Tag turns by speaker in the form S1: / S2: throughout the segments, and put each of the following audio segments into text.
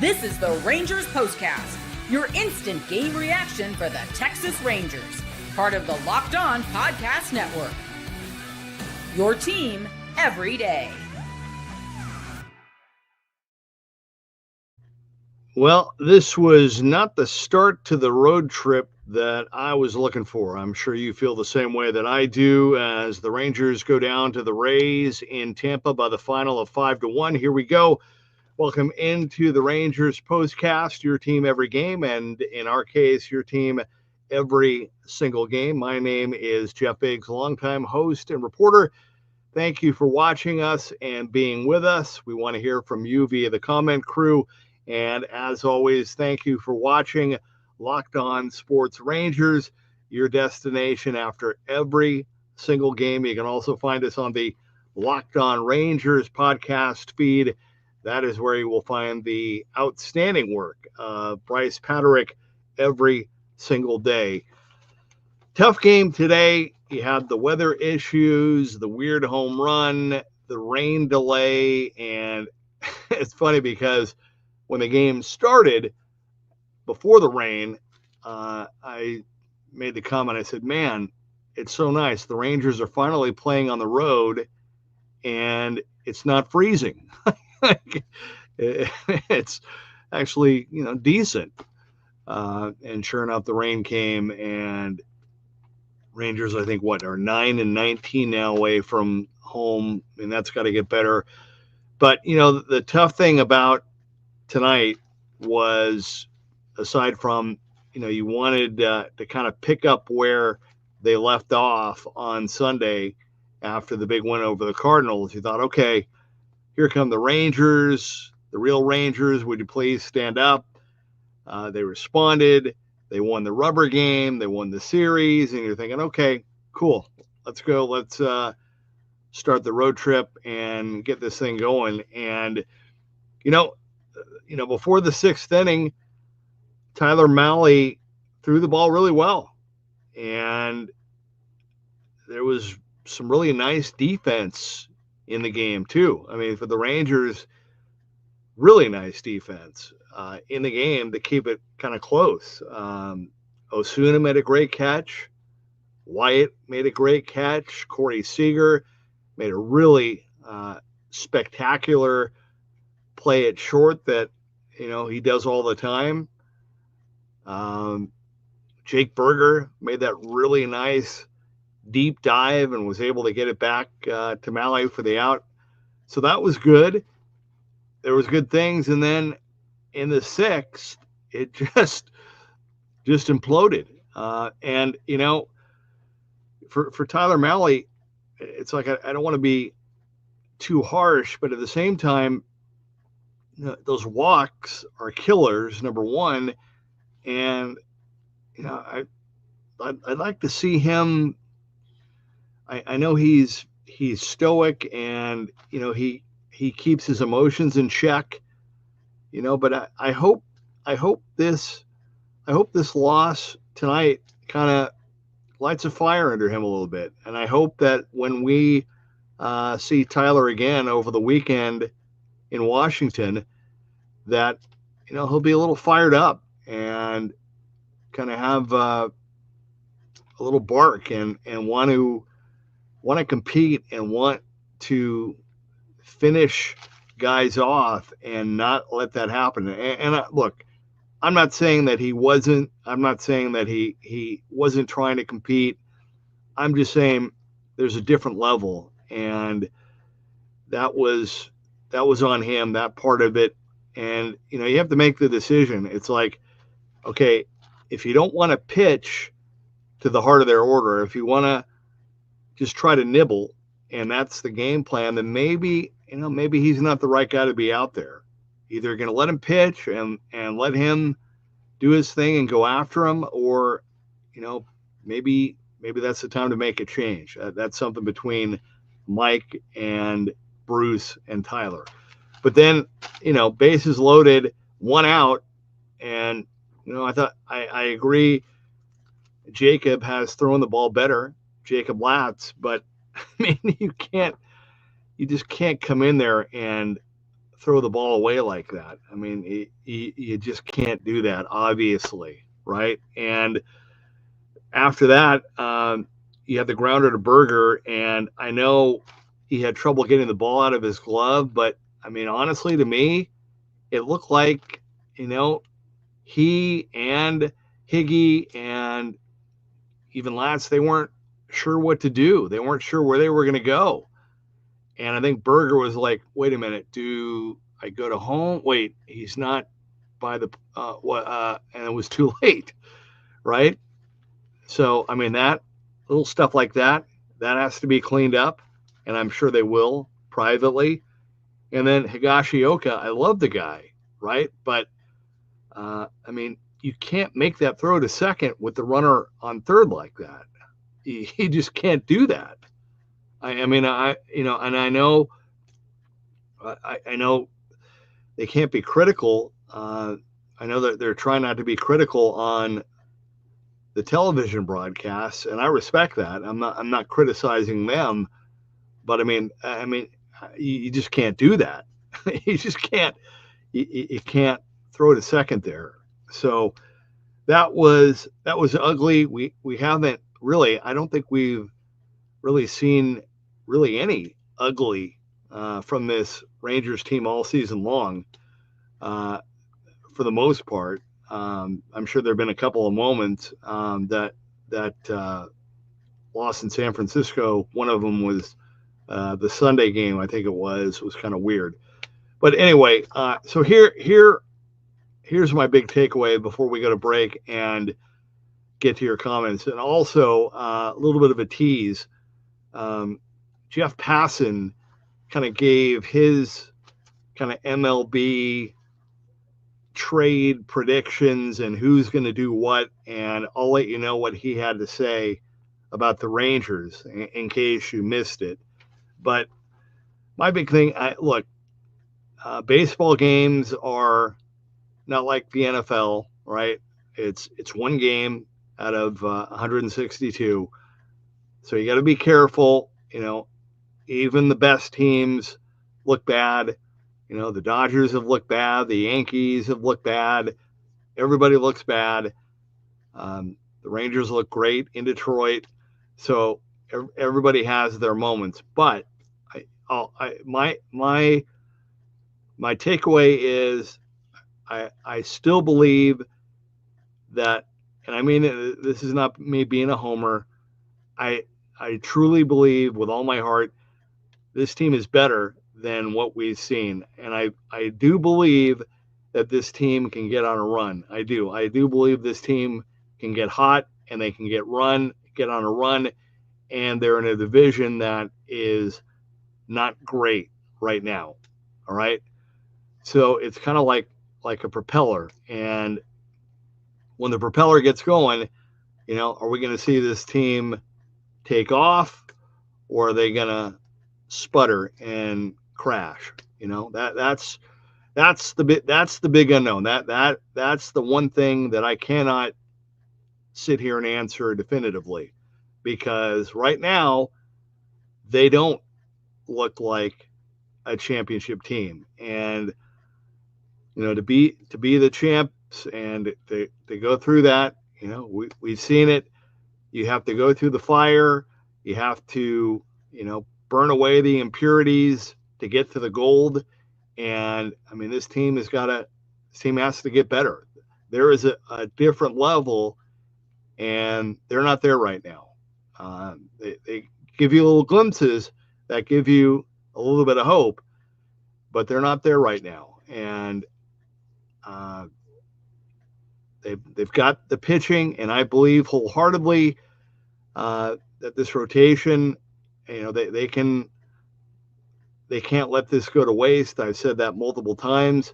S1: This is the Rangers POSTCAST, your instant game reaction for the Texas Rangers, part of the Locked On Podcast Network. Your team every day.
S2: Well, this was not the start to the road trip that I was looking for. I'm sure you feel the same way that I do as the Rangers go down to the Rays in Tampa by the final of 5-1. Here we go. Welcome into the Rangers POSTCAST, your team every game, and in our case, your team every single game. My name is Jeff Biggs, longtime host and reporter. Thank you for watching us and being with us. We want to hear from you via the comment crew. And as always, thank you for watching Locked On Sports Rangers, your destination after every single game. You can also find us on the Locked On Rangers podcast feed. That is where you will find the outstanding work of Bryce Paterick every single day. Tough game today. You had the weather issues, the weird home run, the rain delay, and it's funny because when the game started, before the rain, I made the comment. I said, man, it's so nice. The Rangers are finally playing on the road, and it's not freezing. It's actually, decent. And sure enough, the rain came, and Rangers, I think, are 9-19 now away from home, and that's got to get better. But, the tough thing about tonight was, aside from, you wanted to kind of pick up where they left off on Sunday after the big win over the Cardinals. You thought, okay, here come the Rangers, the real Rangers. Would you please stand up? They responded. They won the rubber game. They won the series. And you're thinking, okay, cool. Let's go. Let's start the road trip and get this thing going. And, before the sixth inning, Tyler Mahle threw the ball really well. And there was some really nice defense in the game too. I mean, for the Rangers, really nice defense in the game to keep it kind of close. Osuna made a great catch. Wyatt made a great catch. Corey Seager made a really spectacular play at short that, he does all the time. Jake Berger made that really nice deep dive and was able to get it back to Mahle for the out. So that was good. There was good things. And then in the sixth, it just imploded. And, for Tyler Mahle, it's like, I don't want to be too harsh, but at the same time, those walks are killers, number one. And, I'd like to see him. I know he's stoic and, he keeps his emotions in check, but I hope this loss tonight kind of lights a fire under him a little bit. And I hope that when we see Tyler again over the weekend in Washington, that, he'll be a little fired up and kind of have a little bark and want to compete and want to finish guys off and not let that happen. And look, I'm not saying that he wasn't. I'm not saying that he wasn't trying to compete. I'm just saying there's a different level, and that was on him, that part of it. And you have to make the decision. It's like, okay, if you don't want to pitch to the heart of their order, if you want to just try to nibble, and that's the game plan, then maybe he's not the right guy to be out there. Either going to let him pitch and let him do his thing and go after him, or, maybe that's the time to make a change. That's something between Mike and Bruce and Tyler. But then, bases loaded, 1 out, and, I thought I agree. Jacob has thrown the ball better, Jacob Latz, but I mean, you just can't come in there and throw the ball away like that. I mean, you just can't do that, obviously, right? And after that, you had the grounder to Berger, and I know he had trouble getting the ball out of his glove, but I mean, honestly, to me, it looked like, he and Higgy and even Latz, they weren't sure what to do. They weren't sure where they were going to go. And I think Berger was like, wait a minute, do I go to home? Wait, he's not by the, and it was too late, right? So, I mean, that little stuff like that has to be cleaned up. And I'm sure they will privately. And then Higashioka, I love the guy, right? But, I mean, you can't make that throw to second with the runner on third like that. He just can't do that. I mean, and I know they can't be critical. I know that they're trying not to be critical on the television broadcasts, and I respect that. I'm not criticizing them, but I mean, you just can't do that. You just can't. You can't throw to second there. So that was ugly. We haven't really. I don't think we've really seen really any ugly from this Rangers team all season long. For the most part, I'm sure there have been a couple of moments that lost in San Francisco. One of them was the Sunday game, I think it was kind of weird. But anyway, so here's my big takeaway before we go to break and get to your comments. And also a little bit of a tease. Jeff Passan kind of gave his kind of MLB trade predictions and who's going to do what. And I'll let you know what he had to say about the Rangers in case you missed it. But my big thing, look, baseball games are not like the NFL, right? It's one game out of 162. So you got to be careful. Even the best teams look bad. The Dodgers have looked bad. The Yankees have looked bad. Everybody looks bad. The Rangers look great in Detroit. So everybody has their moments. But my takeaway is I still believe that, and I mean, this is not me being a homer. I truly believe with all my heart this team is better than what we've seen. And I do believe that this team can get on a run. I do believe this team can get hot and they can get on a run. And they're in a division that is not great right now. All right. So it's kind of like a propeller. And when the propeller gets going, are we going to see this team take off, or are they going to sputter and crash? That's the big unknown. That's the one thing that I cannot sit here and answer definitively, because right now they don't look like a championship team. And to be the champs and to go through that, we've seen it. You have to go through the fire. You have to, burn away the impurities to get to the gold. And I mean, this team has to get better. There is a different level, and they're not there right now. They give you little glimpses that give you a little bit of hope, but they're not there right now. And they've got the pitching, and I believe wholeheartedly that this rotation, they can't let this go to waste. I've said that multiple times.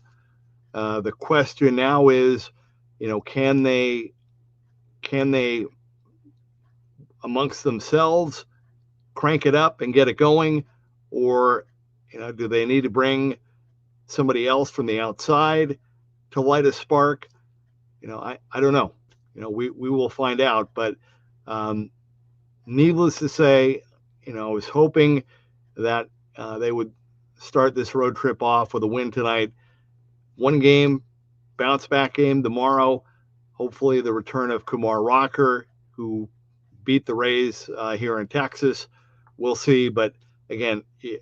S2: The question now is, can they amongst themselves crank it up and get it going, or do they need to bring somebody else from the outside to light a spark? I don't know. We will find out. But needless to say, I was hoping that they would start this road trip off with a win tonight. One game, bounce back game tomorrow. Hopefully the return of Kumar Rocker, who beat the Rays here in Texas. We'll see. But again, you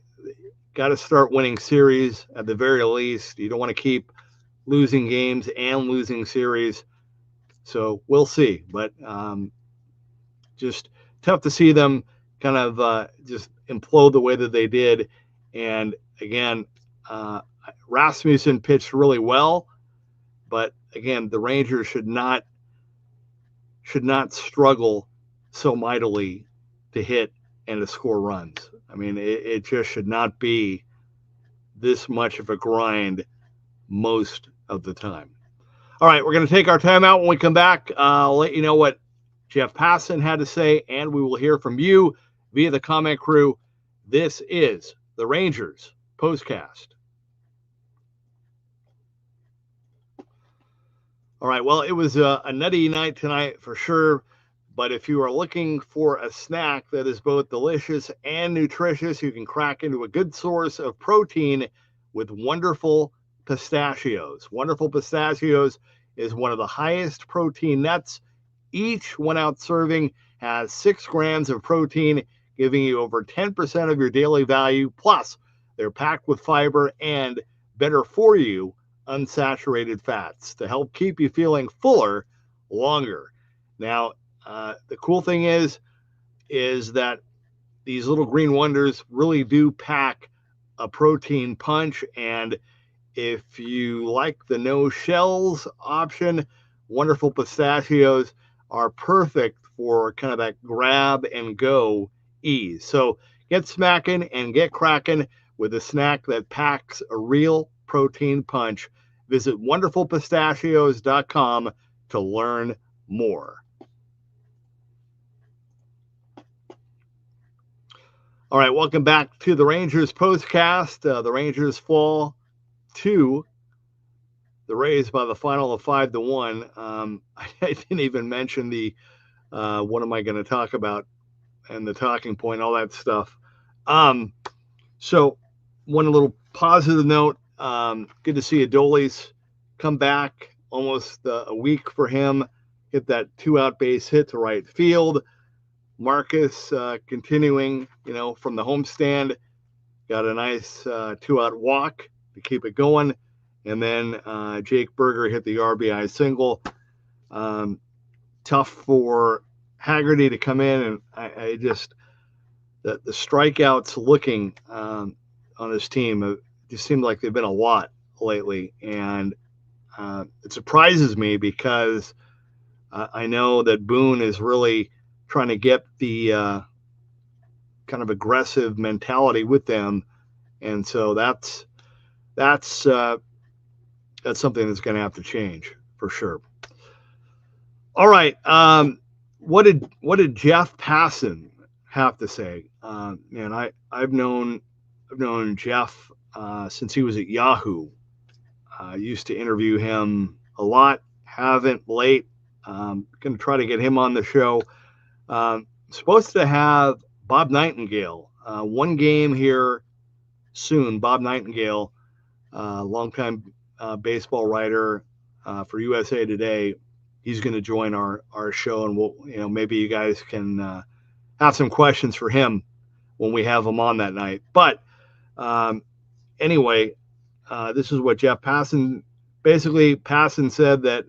S2: got to start winning series at the very least. You don't want to keep losing games and losing series. So we'll see. But just tough to see them kind of just implode the way that they did. And again, Rasmussen pitched really well. But again, the Rangers should not struggle so mightily to hit and to score runs. I mean, it just should not be this much of a grind most of the time. All right, we're going to take our time out. When we come back, I'll let you know what Jeff Passan had to say, and we will hear from you via the comment crew. This is the Rangers Postcast. All right, well, it was a nutty night tonight for sure, but if you are looking for a snack that is both delicious and nutritious, you can crack into a good source of protein with Wonderful Pistachios. Wonderful Pistachios is one of the highest protein nuts. Each 1 ounce serving has 6 grams of protein, giving you over 10% of your daily value. Plus, they're packed with fiber and better for you unsaturated fats to help keep you feeling fuller longer. Now, the cool thing is that these little green wonders really do pack a protein punch. And if you like the no shells option, Wonderful Pistachios are perfect for kind of that grab and go ease. So get smacking and get cracking with a snack that packs a real protein punch. Visit wonderfulpistachios.com to learn more. All right, welcome back to the Rangers Postcast. The Rangers fall to the Rays by the final of 5-1. I didn't even mention the what am I going to talk about and the talking point, all that stuff. So one little positive note. Good to see Adolis come back. Almost a week for him. Hit that 2-out base hit to right field. Marcus continuing, from the homestand. Got a nice 2-out walk to keep it going. And then Jake Berger hit the RBI single. Tough for Haggerty to come in. And I just, the strikeouts looking on this team just seemed like they've been a lot lately. And it surprises me because I know that Boone is really trying to get the kind of aggressive mentality with them. And so that's something that's going to have to change for sure. All right. What did Jeff Passan have to say? Man, I've known Jeff since he was at Yahoo. I used to interview him a lot. Haven't late. Going to try to get him on the show. Supposed to have Bob Nightingale. One game here soon. Bob Nightingale, longtime baseball writer for USA Today. He's going to join our show, and we'll, maybe you guys can have some questions for him when we have him on that night. But anyway, this is what Jeff Passan, basically Passan said that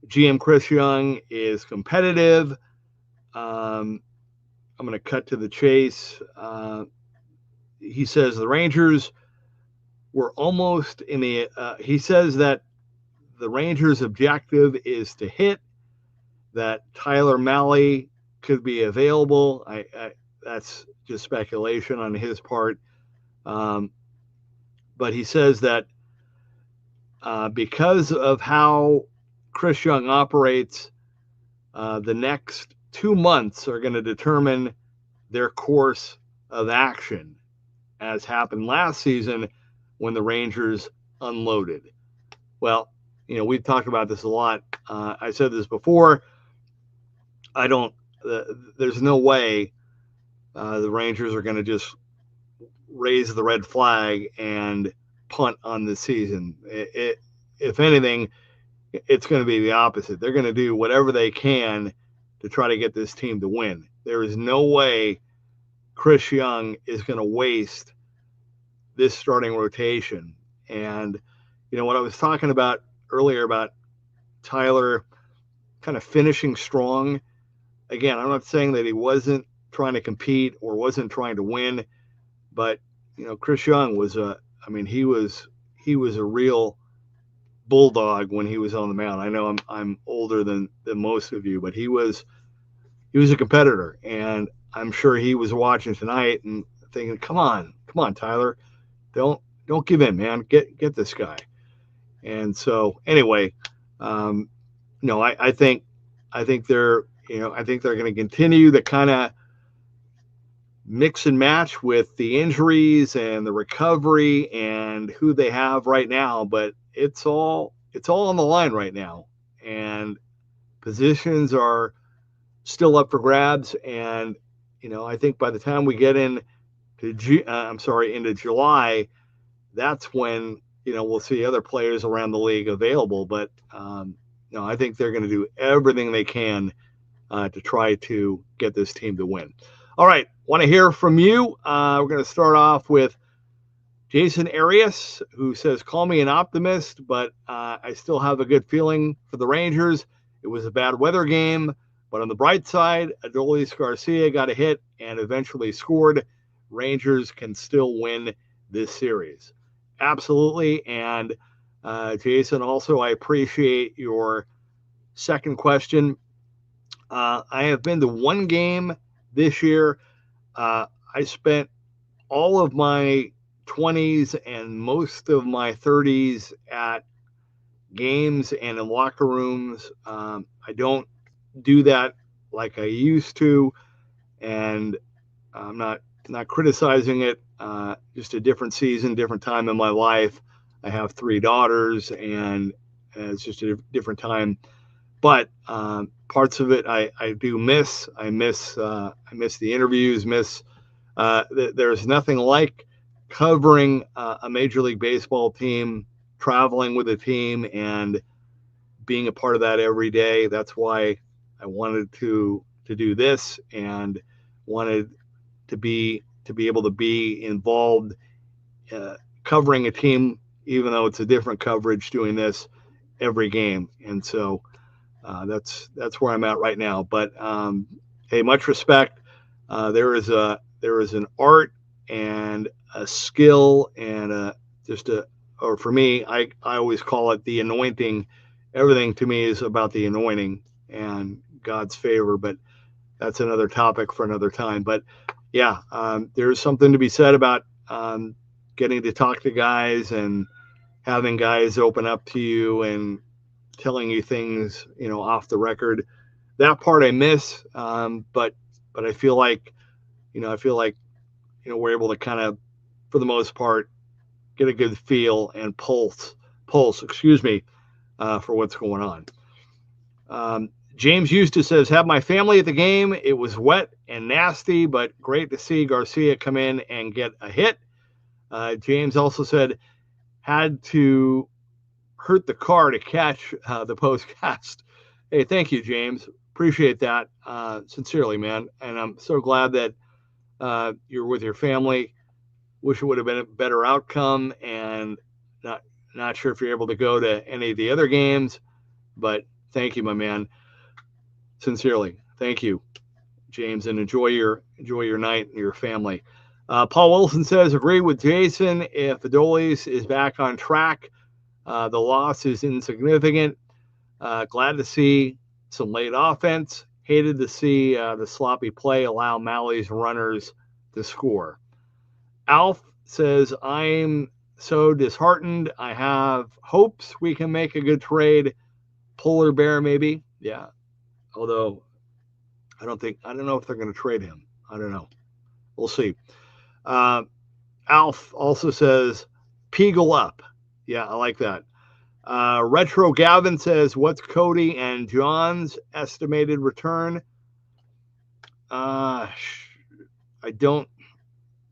S2: GM Chris Young is competitive. I'm going to cut to the chase. He says the Rangers were almost in the, he says that the Rangers' objective is to hit, that Tyler Mahle could be available. That's just speculation on his part. But he says that because of how Chris Young operates, the next 2 months are going to determine their course of action, as happened last season when the Rangers unloaded. Well, we've talked about this a lot. I said this before. There's no way the Rangers are going to just raise the red flag and punt on the season. If anything, it's going to be the opposite. They're going to do whatever they can to try to get this team to win. There is no way Chris Young is going to waste this starting rotation. And, what I was talking about earlier about Tyler kind of finishing strong. Again, I'm not saying that he wasn't trying to compete or wasn't trying to win, but, Chris Young was he was a real bulldog when he was on the mound. I know I'm older than most of you, but he was a competitor, and I'm sure he was watching tonight and thinking, come on, Tyler, don't give in, man. Get this guy. And so anyway, I think they're going to continue to kind of mix and match with the injuries and the recovery and who they have right now, but it's all on the line right now, and positions are still up for grabs. And I think by the time we get into July, that's when we'll see other players around the league available. But I think they're going to do everything they can to try to get this team to win. All right, want to hear from you. We're going to start off with Jason Arias, who says, call me an optimist, but I still have a good feeling for the Rangers. It was a bad weather game, but on the bright side, Adolis Garcia got a hit and eventually scored. Rangers can still win this series. Absolutely. And Jason, also, I appreciate your second question. I have been to one game this year. I spent all of my 20s and most of my 30s at games and in locker rooms. I don't do that like I used to, and I'm not criticizing it. Just a different season, different time in my life. I have 3 daughters, and it's just a different time. But parts of it I do miss. I miss the interviews. There's nothing like covering a Major League Baseball team, traveling with a team, and being a part of that every day. That's why I wanted to do this and wanted to be able to be involved covering a team, even though it's a different coverage, doing this every game. And so that's where I'm at right now. But hey, much respect. There is an art and a skill and or for me, I always call it the anointing. Everything to me is about the anointing and God's favor, but that's another topic for another time. But yeah, there's something to be said about getting to talk to guys and having guys open up to you and telling you things, off the record. That part I miss, but I feel like, we're able to kind of, for the most part, get a good feel and pulse, for what's going on. James Eustace says, have my family at the game. It was wet and nasty, but great to see Garcia come in and get a hit. James also said, had to hurt the car to catch the postcast. Hey, thank you, James. Appreciate that sincerely, man. And I'm so glad that you're with your family. Wish it would have been a better outcome, and not sure if you're able to go to any of the other games, but thank you, my man. Sincerely, thank you, James, and enjoy your night and your family. Paul Wilson says, agree with Jason. If Adolis is back on track, the loss is insignificant. Glad to see some late offense. Hated to see the sloppy play allow Mahle's runners to score. Alf says, I'm so disheartened. I have hopes we can make a good trade. Polar bear, maybe. Yeah. Although I don't know if they're going to trade him. I don't know. We'll see. Alf also says, Peagle up. Yeah, I like that. Retro Gavin says, what's Cody and John's estimated return?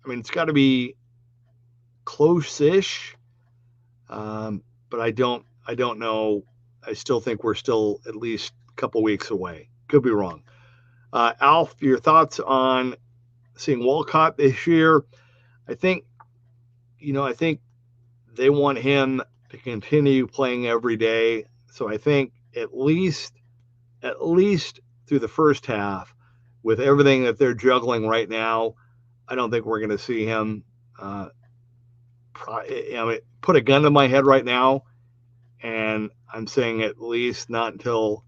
S2: It's got to be close-ish, but I don't know. I still think we're still at least a couple weeks away. Could be wrong. Alf, your thoughts on seeing Walcott this year? I think they want him to continue playing every day. So I think at least through the first half, with everything that they're juggling right now, I don't think we're going to see him. Put a gun to my head right now, and I'm saying at least not until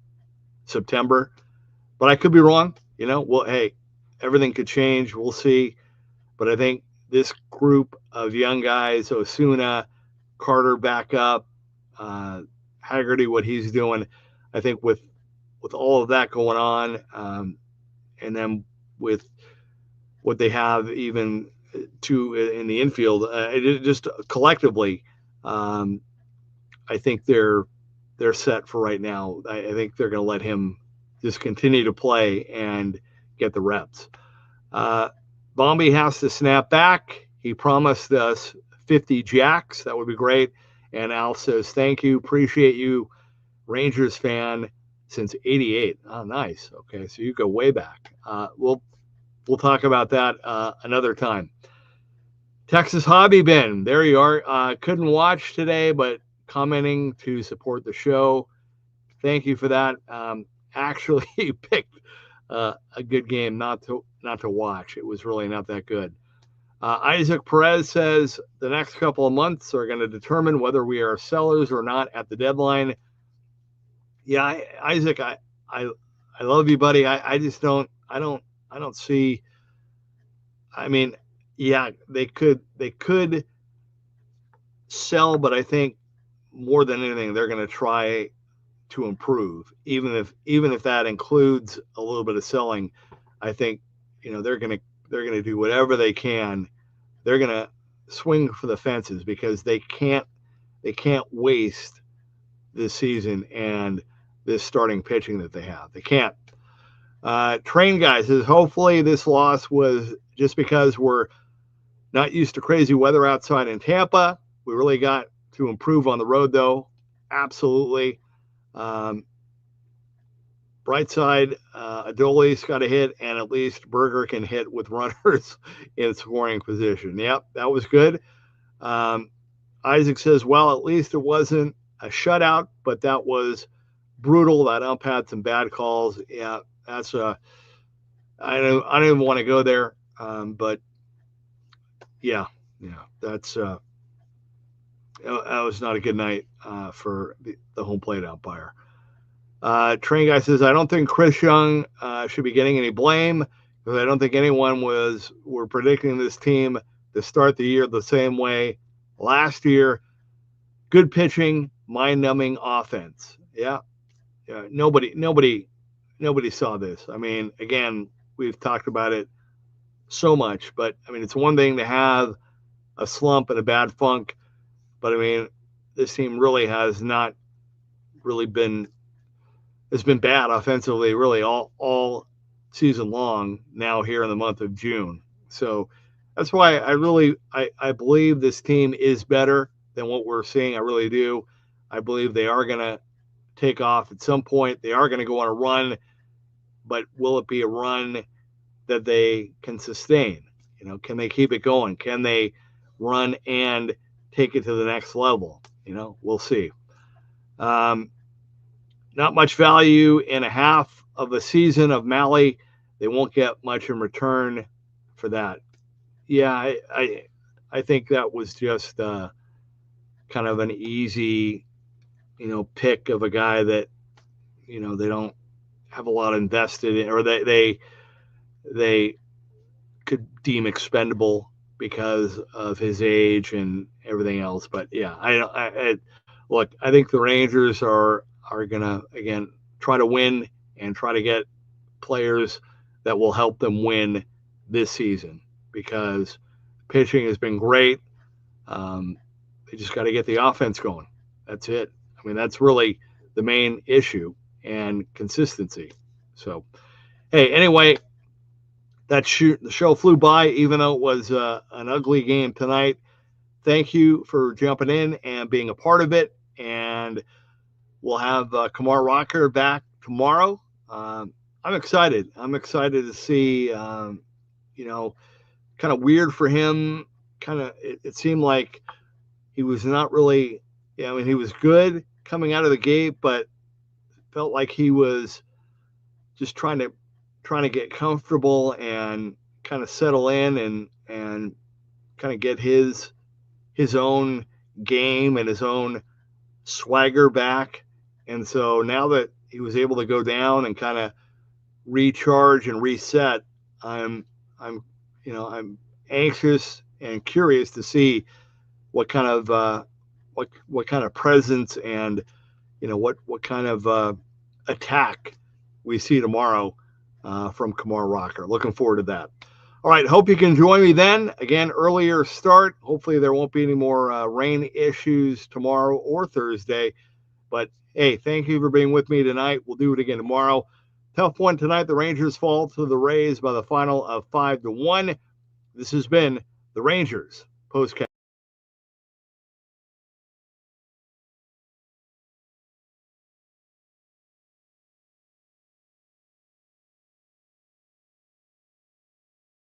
S2: September. But I could be wrong. Well, hey, everything could change. We'll see. But I think this group of young guys, Osuna, Carter back up, Haggerty, what he's doing, I think with all of that going on, and then with what they have even in the infield, just collectively, I think they're set for right now. I think they're going to let him just continue to play and get the reps. Bombi has to snap back. He promised us 50 jacks. That would be great. And Al says, thank you. Appreciate you. Rangers fan since 88. Oh, nice. Okay, so you go way back. We'll talk about that another time. Texas Hobby Bin, there you are. Couldn't watch today, but commenting to support the show. Thank you for that. Actually picked a good game not to watch. It was really not that good. Isaac Perez says the next couple of months are going to determine whether we are sellers or not at the deadline. Yeah, Isaac, I love you, buddy. I just don't see. I mean, yeah, they could sell, but I think more than anything, they're going to try to improve, even if that includes a little bit of selling. I think they're going to do whatever they can. They're going to swing for the fences because they can't waste this season and this starting pitching that they have. They can't. Train Guy says, hopefully this loss was just because we're not used to crazy weather outside in Tampa. We really got to improve on the road, though. Absolutely. Bright side, Adolis got a hit, and at least Berger can hit with runners in scoring position. Yep, that was good. Isaac says, well, at least it wasn't a shutout, but that was brutal. That ump had some bad calls. Yeah, that's I don't even want to go there. But yeah, that's that was not a good night for the home plate umpire. Train Guy says, I don't think Chris Young should be getting any blame because I don't think anyone were predicting this team to start the year the same way last year. Good pitching, mind-numbing offense. Yeah. Nobody saw this. I mean, again, we've talked about it so much, but I mean, it's one thing to have a slump and a bad funk, but I mean, this team really has not really been. It's been bad offensively, really all season long. Now here in the month of June, so that's why I believe this team is better than what we're seeing. I really do. I believe they are going to take off at some point. They are going to go on a run, but will it be a run that they can sustain? Can they keep it going? Can they run and take it to the next level? We'll see. Not much value in a half of a season of Mahle. They won't get much in return for that. Yeah, I think that was just kind of an easy, pick of a guy that, they don't have a lot invested in, or they could deem expendable because of his age and everything else. But yeah, I think the Rangers are going to, again, try to win and try to get players that will help them win this season because pitching has been great. They just got to get the offense going. That's it. I mean, that's really the main issue, and consistency. So, hey, anyway, the show flew by, even though it was an ugly game tonight. thank you for jumping in and being a part of it. And we'll have Kumar Rocker back tomorrow. I'm excited. I'm excited to see, kind of weird for him. It seemed like he was not really, he was good coming out of the gate, but felt like he was just trying to get comfortable and kind of settle in and kind of get his own game and his own swagger back. And so now that he was able to go down and kind of recharge and reset, I'm anxious and curious to see what kind of what kind of presence and what kind of attack we see tomorrow from Kumar Rocker. Looking forward to that. All right, hope you can join me then. Again, earlier start. Hopefully there won't be any more rain issues tomorrow or Thursday. But hey, thank you for being with me tonight. We'll do it again tomorrow. Tough one tonight. The Rangers fall to the Rays by the final of 5-1. This has been the Rangers POSTCAST.